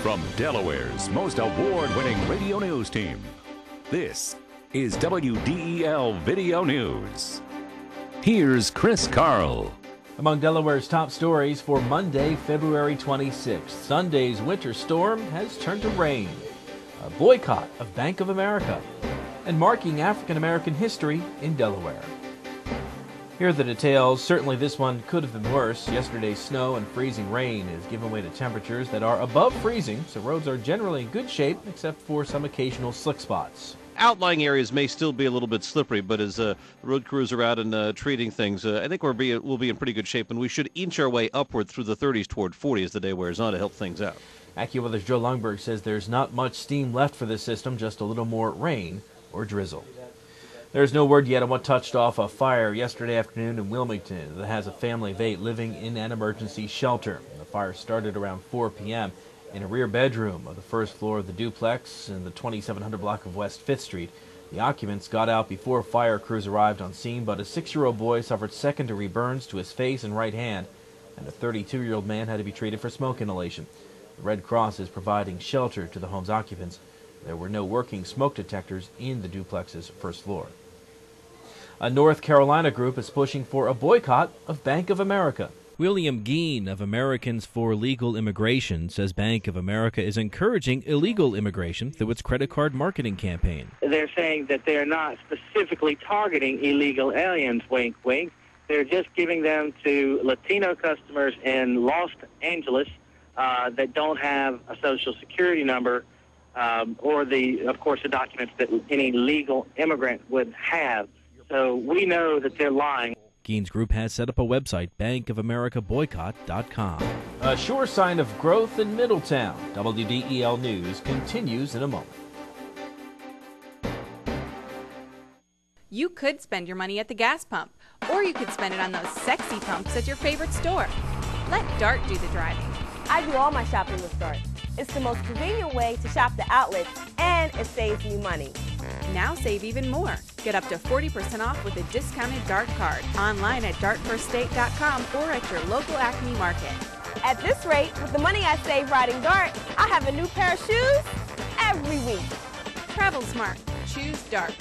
From Delaware's most award-winning radio news team, this is WDEL Video News. Here's Chris Carl. Among Delaware's top stories for Monday, February 26th, Sunday's winter storm has turned to rain, a boycott of Bank of America, and marking African American history in Delaware. Here are the details. Certainly this one could have been worse. Yesterday's snow and freezing rain has given way to temperatures that are above freezing, so roads are generally in good shape except for some occasional slick spots. Outlying areas may still be a little bit slippery, but as road crews are out and treating things, I think we'll be in pretty good shape, and we should inch our way upward through the 30s toward 40 as the day wears on to help things out. AccuWeather's Joe Longberg says there's not much steam left for this system, just a little more rain or drizzle. There's no word yet on what touched off a fire yesterday afternoon in Wilmington that has a family of 8 living in an emergency shelter. The fire started around 4 p.m. in a rear bedroom of the first floor of the duplex in the 2700 block of West 5th Street. The occupants got out before fire crews arrived on scene, but a 6-year-old boy suffered second-degree burns to his face and right hand, and a 32-year-old man had to be treated for smoke inhalation. The Red Cross is providing shelter to the home's occupants. There were no working smoke detectors in the duplex's first floor. A North Carolina group is pushing for a boycott of Bank of America. William Geen of Americans for Legal Immigration says Bank of America is encouraging illegal immigration through its credit card marketing campaign. They're saying that they're not specifically targeting illegal aliens, wink, wink. They're just giving them to Latino customers in Los Angeles that don't have a Social Security number or, of course, the documents that any legal immigrant would have. So we know that they're lying. Geen's group has set up a website, bankofamericaboycott.com. A sure sign of growth in Middletown. WDEL News continues in a moment. You could spend your money at the gas pump, or you could spend it on those sexy pumps at your favorite store. Let Dart do the driving. I do all my shopping with Dart. It's the most convenient way to shop the outlets, and it saves me money. Now save even more. Get up to 40% off with a discounted Dart card online at dartfirststate.com or at your local Acme Market. At this rate, with the money I save riding Dart, I'll have a new pair of shoes every week. Travel smart. Choose Dart.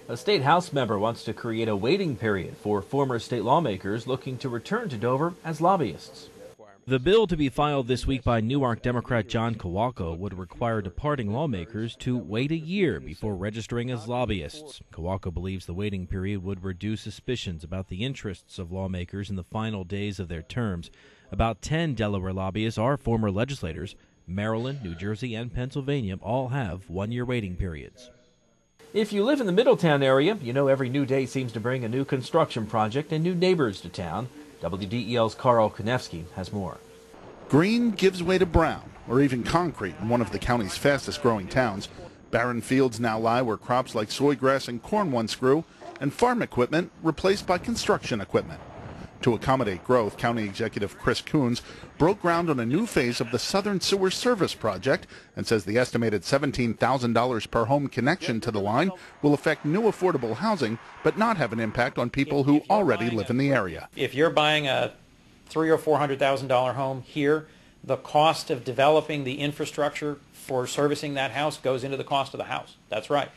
A state House member wants to create a waiting period for former state lawmakers looking to return to Dover as lobbyists. The bill to be filed this week by Newark Democrat John Kowalko would require departing lawmakers to wait a year before registering as lobbyists. Kowalko believes the waiting period would reduce suspicions about the interests of lawmakers in the final days of their terms. About 10 Delaware lobbyists are former legislators. Maryland, New Jersey, and Pennsylvania all have one-year waiting periods. If you live in the Middletown area, you know every new day seems to bring a new construction project and new neighbors to town. WDEL's Carl Konevsky has more. Green gives way to brown, or even concrete in one of the county's fastest-growing towns. Barren fields now lie where crops like soygrass and corn once grew, and farm equipment replaced by construction equipment. To accommodate growth, County Executive Chris Coons broke ground on a new phase of the Southern Sewer Service project and says the estimated $17,000 per home connection to the line will affect new affordable housing but not have an impact on people who already live in the area. If you're buying a $300,000 or $400,000 home here, the cost of developing the infrastructure for servicing that house goes into the cost of the house. That's right.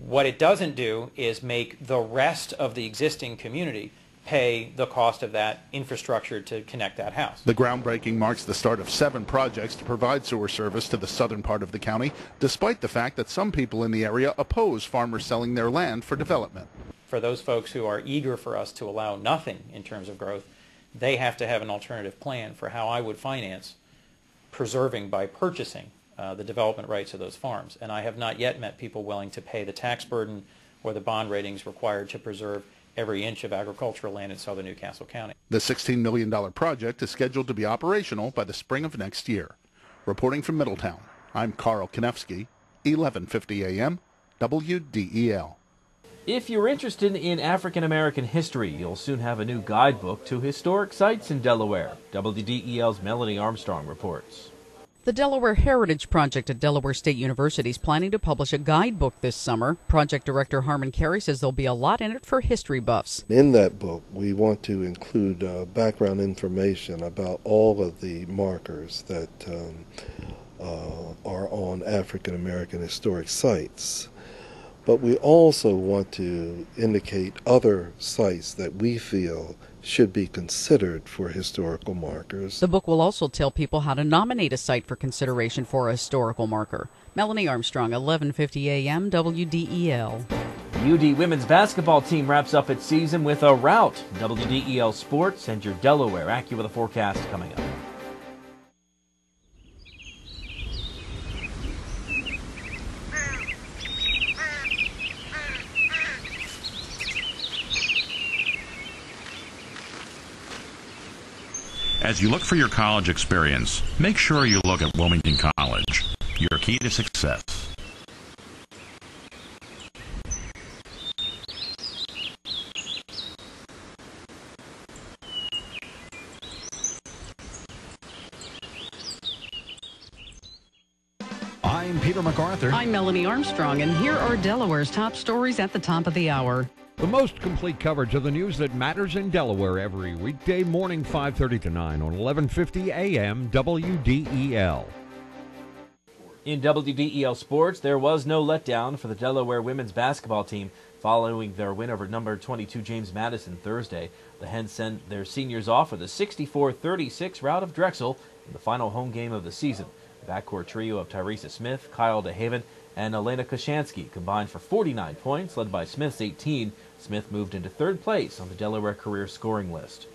What it doesn't do is make the rest of the existing community pay the cost of that infrastructure to connect that house. The groundbreaking marks the start of 7 projects to provide sewer service to the southern part of the county, despite the fact that some people in the area oppose farmers selling their land for development. For those folks who are eager for us to allow nothing in terms of growth, they have to have an alternative plan for how I would finance preserving by purchasing the development rights of those farms. And I have not yet met people willing to pay the tax burden or the bond ratings required to preserve every inch of agricultural land in southern Newcastle County. The $16 million project is scheduled to be operational by the spring of next year. Reporting from Middletown, I'm Carl Konevsky, 1150 AM, WDEL. If you're interested in African American history, you'll soon have a new guidebook to historic sites in Delaware. WDEL's Melanie Armstrong reports. The Delaware Heritage Project at Delaware State University is planning to publish a guidebook this summer. Project Director Harmon Carey says there'll be a lot in it for history buffs. In that book, we want to include background information about all of the markers that are on African American historic sites. But we also want to indicate other sites that we feel should be considered for historical markers. The book will also tell people how to nominate a site for consideration for a historical marker. Melanie Armstrong, 1150 AM, WDEL. The UD women's basketball team wraps up its season with a rout. WDEL Sports and your Delaware AccuWeather forecast coming up. As you look for your college experience, make sure you look at Wilmington College, your key to success. I'm Peter MacArthur. I'm Melanie Armstrong, and here are Delaware's top stories at the top of the hour. The most complete coverage of the news that matters in Delaware every weekday morning, 5:30 to 9 on 1150 AM WDEL. In WDEL Sports, there was no letdown for the Delaware women's basketball team following their win over number 22 James Madison Thursday. The Hens sent their seniors off with a 64-36 rout of Drexel in the final home game of the season. The backcourt trio of Tyresa Smith, Kyle DeHaven, and Elena Koshansky combined for 49 points, led by Smith's 18. Smith moved into third place on the Delaware career scoring list.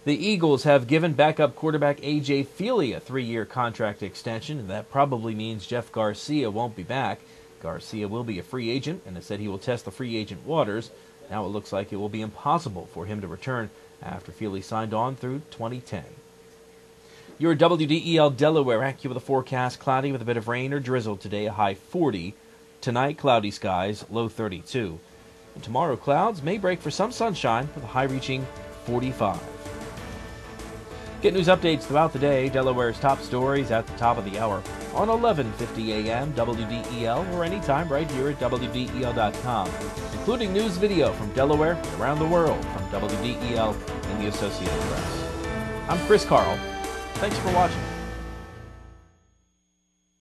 The Eagles have given backup quarterback A.J. Feely a 3-year contract extension, and that probably means Jeff Garcia won't be back. Garcia will be a free agent and has said he will test the free agent waters. Now it looks like it will be impossible for him to return after Feely signed on through 2010. Your WDEL Delaware AccuWeather forecast: cloudy with a bit of rain or drizzle today, a high 40. Tonight, cloudy skies, low 32. And tomorrow, clouds may break for some sunshine with a high reaching 45. Get news updates throughout the day, Delaware's top stories at the top of the hour on 1150 AM WDEL or anytime right here at WDEL.com, including news video from Delaware and around the world from WDEL and the Associated Press. I'm Chris Carl. Thanks for watching.